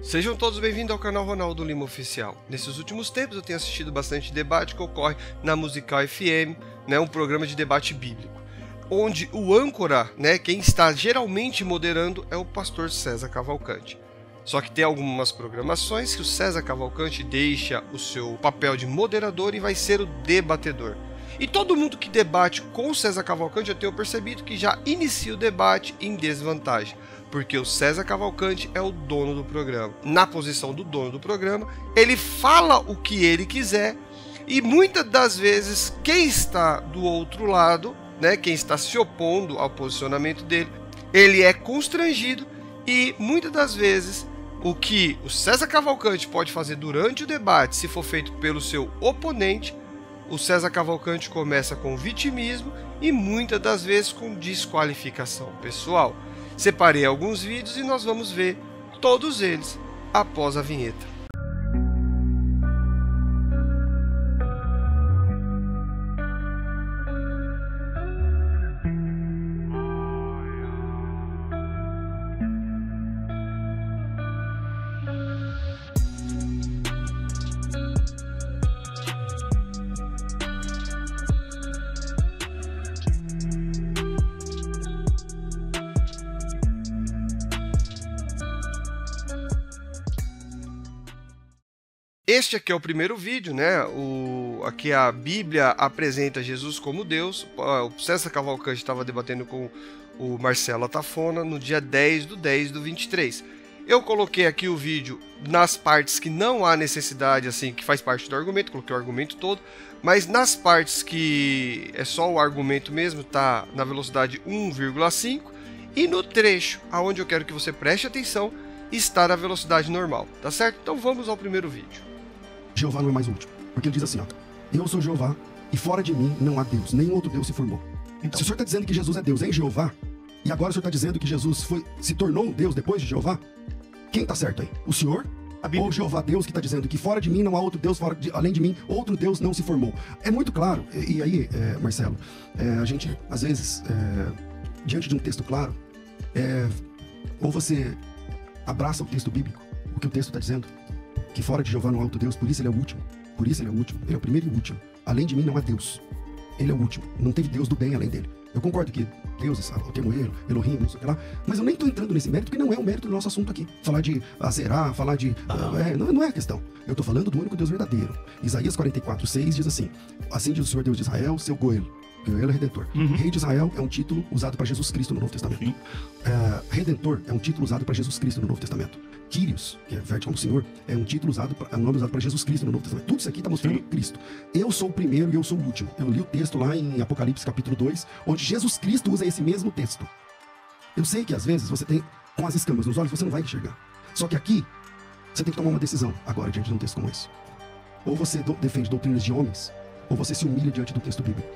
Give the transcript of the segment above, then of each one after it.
Sejam todos bem-vindos ao canal Ronaldo Lima Oficial. Nesses últimos tempos eu tenho assistido bastante debate que ocorre na Musical FM, um programa de debate bíblico, onde o âncora, quem está geralmente moderando é o pastor César Cavalcante. Só que tem algumas programações que o César Cavalcante deixa o seu papel de moderador e vai ser o debatedor. E todo mundo que debate com o César Cavalcante, eu tenho percebido que já inicia o debate em desvantagem, porque o César Cavalcante é o dono do programa. Na posição do dono do programa, ele fala o que ele quiser e muitas das vezes quem está do outro lado, quem está se opondo ao posicionamento dele, ele é constrangido e muitas das vezes o que o César Cavalcante pode fazer durante o debate, se for feito pelo seu oponente, o César Cavalcante começa com vitimismo e muitas das vezes com desqualificação pessoal. Separei alguns vídeos e nós vamos ver todos eles após a vinheta. Este aqui é o primeiro vídeo, aqui a Bíblia apresenta Jesus como Deus. O César Cavalcante estava debatendo com o Marcelo Atafona no dia 10/10/23. Eu coloquei aqui o vídeo nas partes que não há necessidade, assim, que faz parte do argumento, coloquei o argumento todo, mas nas partes que é só o argumento mesmo, tá na velocidade 1,5, e no trecho aonde eu quero que você preste atenção, está na velocidade normal, tá certo? Então vamos ao primeiro vídeo. Jeová não é mais o último, porque ele diz assim, eu sou Jeová e fora de mim não há Deus, nenhum outro Deus se formou. Então, se o senhor está dizendo que Jesus é Deus em Jeová, e agora o senhor está dizendo que Jesus se tornou um Deus depois de Jeová, quem está certo aí? O senhor ou Jeová Deus que está dizendo que fora de mim não há outro Deus, além de mim, outro Deus não se formou? É muito claro, e aí, Marcelo, a gente, às vezes, diante de um texto claro, ou você abraça o texto bíblico, o que o texto está dizendo, que fora de Jeová não há outro Deus, por isso ele é o último. Por isso ele é o último. Ele é o primeiro e o último. Além de mim não há Deus. Ele é o último. Não teve Deus do bem além dele. Eu concordo que Deus, o termo Elohim, não sei o que lá, mas eu nem estou entrando nesse mérito, porque não é o mérito do nosso assunto aqui. Falar de Azerá, falar de... não é a questão. Eu estou falando do único Deus verdadeiro. Isaías 44:6 diz assim, assim diz o Senhor Deus de Israel, seu Goelo. Goelo é Redentor. Rei de Israel é um título usado para Jesus Cristo no Novo Testamento. Redentor é um título usado para Jesus Cristo no Novo Testamento. Kyrios, que é verte como Senhor, é um título é um nome usado para Jesus Cristo no Novo Testamento. Tudo isso aqui está mostrando Cristo. Eu sou o primeiro e eu sou o último. Eu li o texto lá em Apocalipse capítulo 2, onde Jesus Cristo usa esse mesmo texto. Eu sei que às vezes você tem, com as escamas nos olhos, você não vai enxergar. Só que aqui, você tem que tomar uma decisão agora, diante de um texto como esse. Ou você defende doutrinas de homens, ou você se humilha diante do texto bíblico.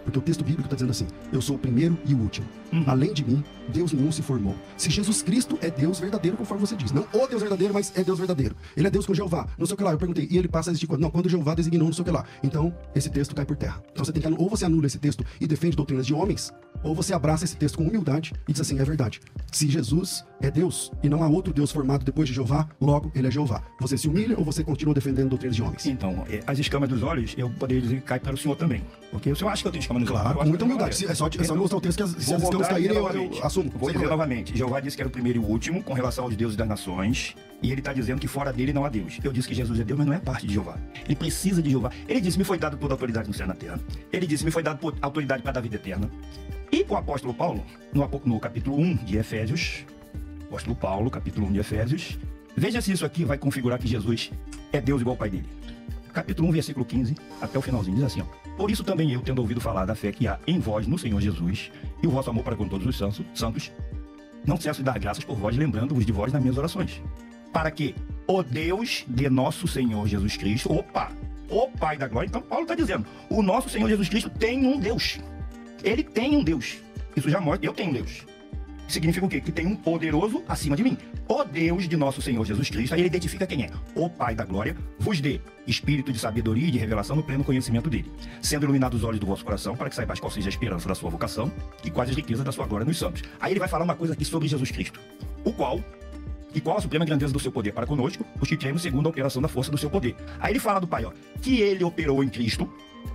Porque o texto bíblico está dizendo assim, eu sou o primeiro e o último. Além de mim, Deus nenhum se formou. Se Jesus Cristo é Deus verdadeiro, conforme você diz. Não o Deus verdadeiro, mas é Deus verdadeiro. Ele é Deus com Jeová, não sei o que lá. Eu perguntei, e ele passa a existir quando? Não, quando Jeová designou, não sei o que lá. Então, esse texto cai por terra. Então você tem que, ou você anula esse texto e defende doutrinas de homens, ou você abraça esse texto com humildade e diz assim, é verdade. Se Jesus é Deus e não há outro Deus formado depois de Jeová, logo ele é Jeová. Você se humilha ou você continua defendendo doutrinas de homens? Então, as escamas dos olhos, eu poderia dizer que cai para o senhor também. Porque o senhor acha que eu tenho escamas nos olhos? Claro, com muita humildade. É só mostrar o texto que se as escamas caírem, eu assumo. Vou dizer novamente. Jeová disse que era o primeiro e o último com relação aos deuses das nações. E ele está dizendo que fora dele não há Deus. Eu disse que Jesus é Deus, mas não é parte de Jeová. Ele precisa de Jeová. Ele disse, me foi dado toda a autoridade no céu e na terra. Ele disse, me foi dado autoridade para dar vida eterna. E o apóstolo Paulo, no capítulo 1 de Efésios, apóstolo Paulo, capítulo 1 de Efésios, veja se isso aqui vai configurar que Jesus é Deus igual ao Pai dele. Capítulo 1, versículo 15, até o finalzinho, diz assim, por isso também eu, tendo ouvido falar da fé que há em vós no Senhor Jesus, e o vosso amor para com todos os santos, não cesso de dar graças por vós, lembrando-vos de vós nas minhas orações. Para que o Deus de nosso Senhor Jesus Cristo, o Pai da glória, então Paulo está dizendo, o nosso Senhor Jesus Cristo tem um Deus. Ele tem um Deus. Isso já mostra, eu tenho um Deus. Significa o quê? Que tem um poderoso acima de mim. O Deus de nosso Senhor Jesus Cristo, aí ele identifica quem é. O Pai da glória vos dê espírito de sabedoria e de revelação no pleno conhecimento dele, sendo iluminados os olhos do vosso coração, para que saibais qual seja a esperança da sua vocação e quais as riquezas da sua glória nos santos. Aí ele vai falar uma coisa aqui sobre Jesus Cristo, o qual E qual a suprema grandeza do seu poder para conosco, os que cremos segundo a operação da força do seu poder. Aí ele fala do Pai, ó, que ele operou em Cristo,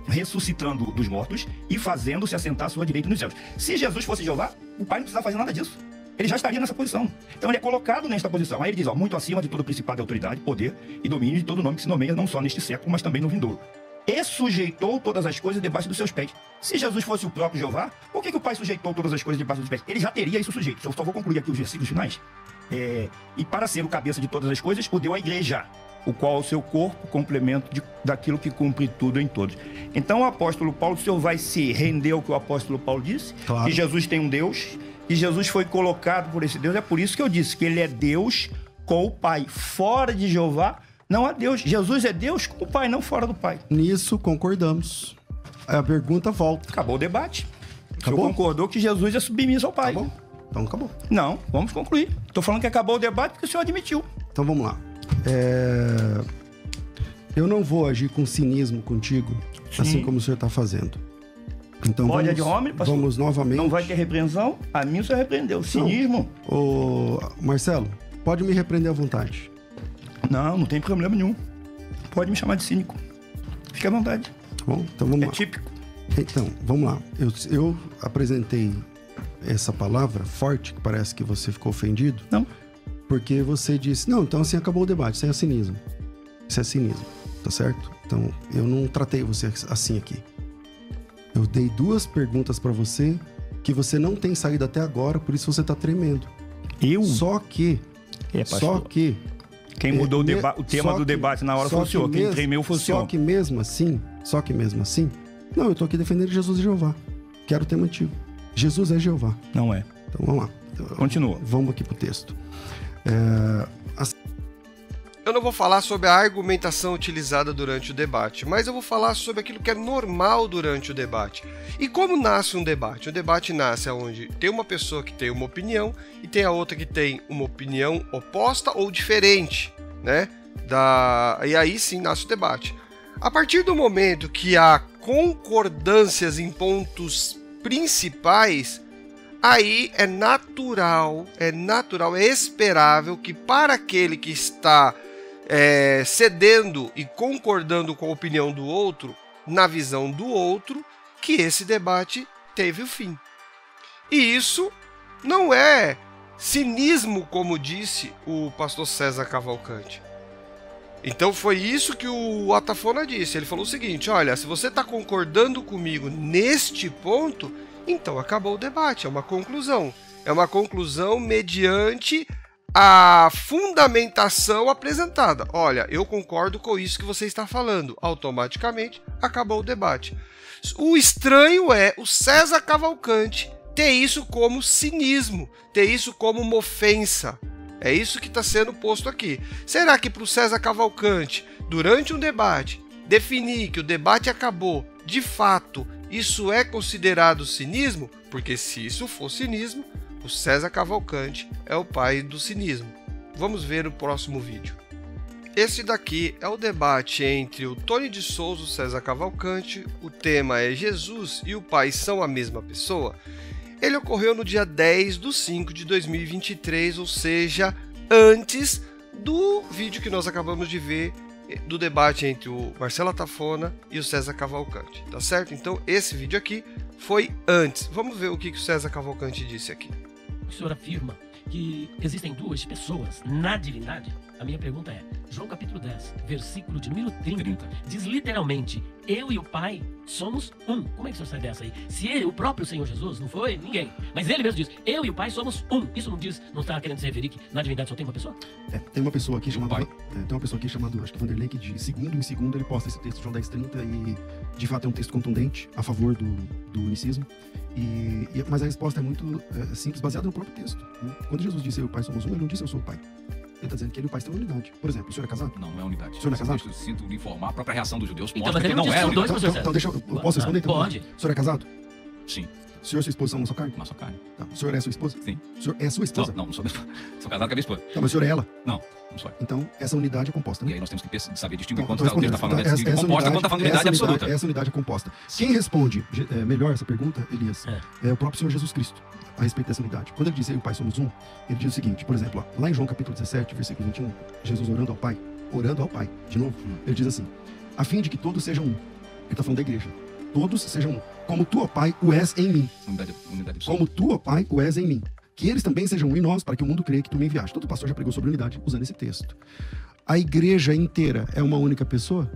ressuscitando dos mortos e fazendo-se assentar à sua direita nos céus. Se Jesus fosse Jeová, o Pai não precisava fazer nada disso. Ele já estaria nessa posição. Então ele é colocado nesta posição. Aí ele diz, ó, muito acima de todo principado, autoridade, poder e domínio de todo nome que se nomeia não só neste século, mas também no vindouro. E sujeitou todas as coisas debaixo dos seus pés. Se Jesus fosse o próprio Jeová, por que o Pai sujeitou todas as coisas debaixo dos pés? Ele já teria isso sujeito. Eu só vou concluir aqui os versículos finais. E para ser o cabeça de todas as coisas, o deu à igreja, o qual é o seu corpo, complemento daquilo que cumpre tudo em todos. Então o apóstolo Paulo, o senhor vai se render ao que o apóstolo Paulo disse, claro, que Jesus tem um Deus, que Jesus foi colocado por esse Deus. É por isso que eu disse que ele é Deus com o Pai. Fora de Jeová não há Deus. Jesus é Deus com o Pai, não fora do Pai. Nisso concordamos. A pergunta volta. Acabou o debate. Acabou? O senhor concordou que Jesus é submisso ao Pai. Acabou? Então acabou. Não, vamos concluir. Estou falando que acabou o debate porque o senhor admitiu. Então vamos lá. Eu não vou agir com cinismo contigo, Sim. assim como o senhor está fazendo. Então Olha de homem, pastor. vamos novamente. Não vai ter repreensão? A mim o senhor repreendeu. Cinismo? Ô, Marcelo, pode me repreender à vontade. Não tem problema nenhum. Pode me chamar de cínico. Fique à vontade. Tá bom? Então vamos lá. É típico. Então, vamos lá. Eu apresentei essa palavra forte, que parece que você ficou ofendido. Não. Porque você disse, não, então assim acabou o debate, isso é cinismo. Isso é cinismo, tá certo? Então, eu não tratei você assim aqui. Eu dei 2 perguntas pra você que você não tem saído até agora, por isso você tá tremendo. Eu? Só que... Quem mudou o tema do debate na hora foi o senhor. Quem tremeu foi o senhor. Só que mesmo assim... Não, eu tô aqui defendendo Jesus e Jeová. Quero ter mantido. Jesus é Jeová. Não é. Então, vamos lá. Continua. Vamos aqui pro texto. Eu não vou falar sobre a argumentação utilizada durante o debate, mas eu vou falar sobre aquilo que é normal durante o debate. E como nasce um debate? O debate nasce onde tem uma pessoa que tem uma opinião e tem a outra que tem uma opinião oposta ou diferente, né? E aí sim nasce o debate. A partir do momento que há concordâncias em pontos principais, aí é natural, é esperável que para aquele que está cedendo e concordando com a opinião do outro, na visão do outro, que esse debate teve o fim. E isso não é cinismo, como disse o pastor César Cavalcante. Então foi isso que o Atafona disse. Ele falou o seguinte, olha, se você está concordando comigo neste ponto, então acabou o debate, é uma conclusão. É uma conclusão mediante a fundamentação apresentada. Olha, eu concordo com isso que você está falando. Automaticamente acabou o debate. O estranho é o César Cavalcante ter isso como cinismo, ter isso como uma ofensa. É isso que está sendo posto aqui. Será que para o César Cavalcante, durante um debate, definir que o debate acabou, de fato, isso é considerado cinismo? Porque se isso for cinismo, o César Cavalcante é o pai do cinismo. Vamos ver o próximo vídeo. Esse daqui é o debate entre o Tony de Souza e o César Cavalcante. O tema é Jesus e o pai são a mesma pessoa. Ele ocorreu no dia 10/5/2023, ou seja, antes do vídeo que nós acabamos de ver do debate entre o Marcelo Atafona e o César Cavalcante, tá certo? Então esse vídeo aqui foi antes. Vamos ver o que o César Cavalcante disse aqui. O senhor afirma que existem 2 pessoas na divindade? A minha pergunta é, João capítulo 10, versículo de número 30, diz literalmente, eu e o Pai somos um. Como é que o senhor sai dessa aí? Se ele, o próprio Senhor Jesus, não foi ninguém, mas ele mesmo diz, eu e o Pai somos um. Isso não diz, não está querendo se referir que na divindade só tem uma pessoa? Tem uma pessoa aqui chamada... tem uma pessoa aqui chamada, acho que Vanderlei, que de segundo em segundo ele posta esse texto, João 10:30, e de fato é um texto contundente a favor do unicismo. Mas a resposta é muito simples, baseada no próprio texto, né? Quando Jesus disse eu e o Pai somos um, ele não disse eu sou o Pai. Ele está dizendo que ele e o pai estão em unidade. Por exemplo, o senhor é casado? Não, não é unidade. O senhor não é casado? Eu sinto lhe informar, a própria reação dos judeus Então, mostra mas que ele não não é disse unidade. dois, professor Então deixa eu posso responder então? Pode. O senhor é casado? Sim. O senhor e sua esposa são uma só carne? Uma só carne. Tá. O senhor é sua esposa? Sim. O senhor é sua esposa? Não, não sou sou casado com a minha esposa. Tá, mas o senhor é ela? Não, não sou. Então, essa unidade é composta, né? E aí nós temos que saber distinguir Então, quando o texto está falando de composta, quando está falando de unidade absoluta. Essa unidade é composta. Quem responde melhor essa pergunta, Elias, é o próprio Senhor Jesus Cristo, a respeito dessa unidade. Quando ele diz, eu e o Pai somos um, ele diz o seguinte, por exemplo, ó, lá em João capítulo 17, versículo 21, Jesus orando ao Pai, de novo, ele diz assim, a fim de que todos sejam um. Ele está falando da igreja. Todos sejam um. Como tu, ó Pai, o és em mim. Unidade absoluta. Como tu, ó Pai, o és em mim. Que eles também sejam um em nós, para que o mundo creia que tu me enviaste. Todo pastor já pregou sobre unidade usando esse texto. A igreja inteira é uma única pessoa?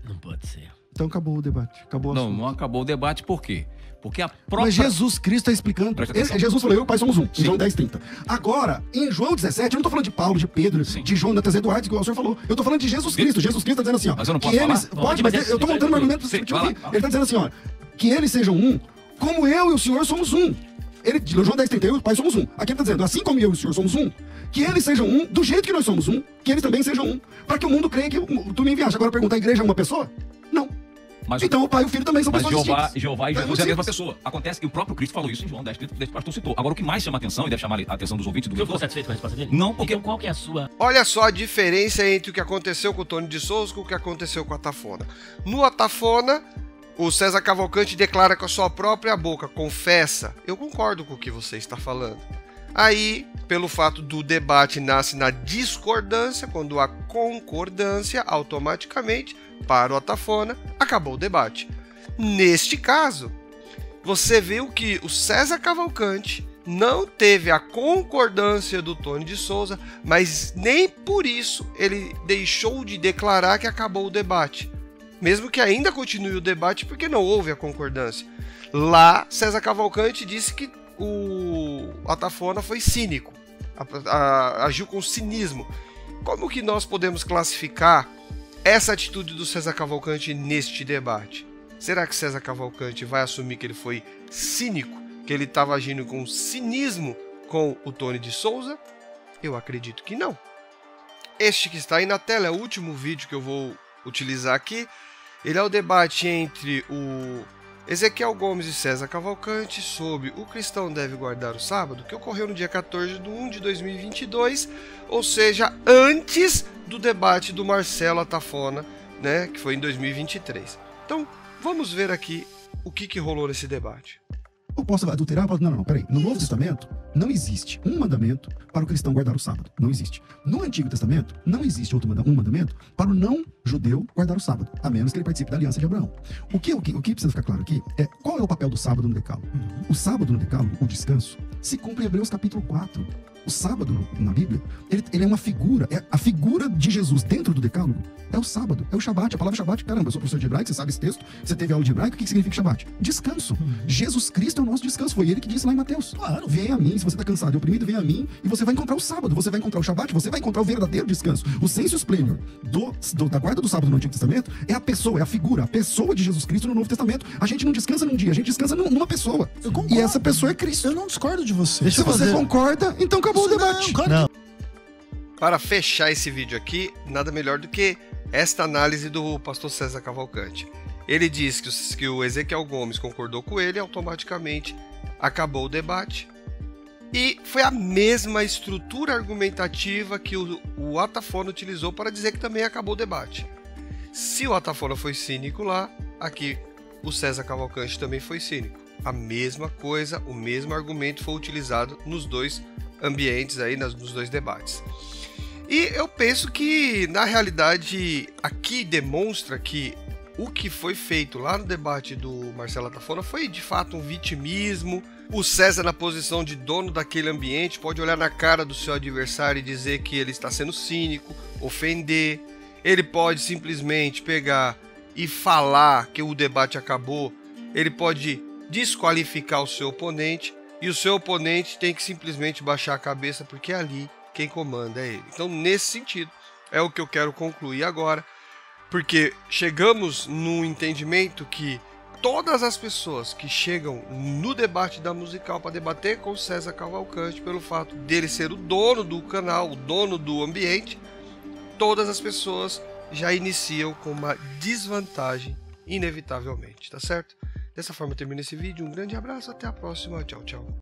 Não pode ser. Então acabou o debate. Acabou o assunto. Não acabou o debate, por quê? Porque a própria... Mas Jesus Cristo está explicando. Jesus falou, eu e o Pai somos um. Em João 10:30. Agora, em João 17, eu não estou falando de Paulo, de Pedro, de Jonatas, Eduardo, igual o senhor falou. Eu estou falando de Jesus Cristo. Jesus Cristo está dizendo assim, ó. Mas eu não posso que eles... falar? Pode, mas eu estou montando um argumento para você discutir aqui. Ele está dizendo assim, ó. Que eles sejam um, como eu e o Senhor somos um. João 10:30, eu e o Pai somos um. Aqui ele está dizendo, assim como eu e o Senhor somos um, que eles sejam um, do jeito que nós somos um, que eles também sejam um, para que o mundo creia que tu me enviaste. Agora pergunta, a igreja é uma pessoa? Não. Mas então o Pai e o Filho também são pessoas distintas. Jeová e Jesus é a mesma pessoa. Acontece que o próprio Cristo falou isso em João 10, que o pastor citou. Agora o que mais chama a atenção, e deve chamar a atenção dos ouvintes do Você ficou satisfeito com a resposta dele? Não, porque... Então qual que é a sua... Olha só a diferença entre o que aconteceu com o Tony de Souza e o que aconteceu com a Tafona. No Atafona, o César Cavalcante declara com a sua própria boca, confessa, eu concordo com o que você está falando. Aí, pelo fato do debate nasce na discordância, quando há concordância, automaticamente, para o Atafona, acabou o debate. Neste caso, você viu que o César Cavalcante não teve a concordância do Tony de Souza, mas nem por isso ele deixou de declarar que acabou o debate. Mesmo que ainda continue o debate, porque não houve a concordância. Lá, César Cavalcante disse que o Atafona foi cínico, agiu com cinismo. Como que nós podemos classificar essa atitude do César Cavalcante neste debate? Será que César Cavalcante vai assumir que ele foi cínico, que ele estava agindo com cinismo com o Tony de Souza? Eu acredito que não. Este que está aí na tela é o último vídeo que eu vou utilizar aqui. Ele é o debate entre o Ezequiel Gomes e César Cavalcante sobre o cristão deve guardar o sábado, que ocorreu no dia 14/1/2022, ou seja, antes do debate do Marcelo Atafona, né, que foi em 2023. Então, vamos ver aqui o que rolou nesse debate. Eu posso adulterar? Não, peraí. No Novo Testamento, não existe um mandamento para o cristão guardar o sábado. Não existe. No Antigo Testamento, não existe um mandamento para o não-judeu guardar o sábado, a menos que ele participe da aliança de Abraão. O que precisa ficar claro aqui é qual é o papel do sábado no Decálogo. O sábado no Decálogo, o descanso, se cumpre em Hebreus capítulo 4. O sábado, na Bíblia, ele é uma figura, é a figura de Jesus dentro do Decálogo, é o sábado, é o Shabat, a palavra Shabat. Caramba, eu sou professor de hebraico, você sabe esse texto, você teve aula de hebraico, o que significa Shabat? Descanso. Jesus Cristo é o nosso descanso, foi ele que disse lá em Mateus. Claro, vem a mim, se você está cansado e oprimido, vem a mim, e você vai encontrar o sábado, você vai encontrar o Shabat, você vai encontrar o verdadeiro descanso. O sensus plenior da guarda do sábado no Antigo Testamento é a pessoa, é a figura, a pessoa de Jesus Cristo no Novo Testamento. A gente não descansa num dia, a gente descansa numa pessoa. E essa pessoa é Cristo. Eu não discordo de você. Se você concorda, então acabou o debate. Não. Para fechar esse vídeo aqui, nada melhor do que esta análise do pastor César Cavalcante. Ele diz que o Ezequiel Gomes concordou com ele, automaticamente acabou o debate. E foi a mesma estrutura argumentativa que o Atafona utilizou para dizer que também acabou o debate. Se o Atafona foi cínico lá, aqui o César Cavalcante também foi cínico. A mesma coisa, o mesmo argumento foi utilizado nos dois ambientes aí, nos dois debates. E eu penso que, na realidade, aqui demonstra que o que foi feito lá no debate do Marcelo Atafona foi, de fato, um vitimismo. O César, na posição de dono daquele ambiente, pode olhar na cara do seu adversário e dizer que ele está sendo cínico, ofender. Ele pode simplesmente pegar e falar que o debate acabou. Ele pode desqualificar o seu oponente. E o seu oponente tem que simplesmente baixar a cabeça, porque ali quem comanda é ele. Então, nesse sentido, é o que eu quero concluir agora, porque chegamos num entendimento que todas as pessoas que chegam no debate da Musical para debater com César Cavalcante, pelo fato dele ser o dono do canal, o dono do ambiente, todas as pessoas já iniciam com uma desvantagem, inevitavelmente, tá certo? Dessa forma eu termino esse vídeo. Um grande abraço, até a próxima. Tchau, tchau.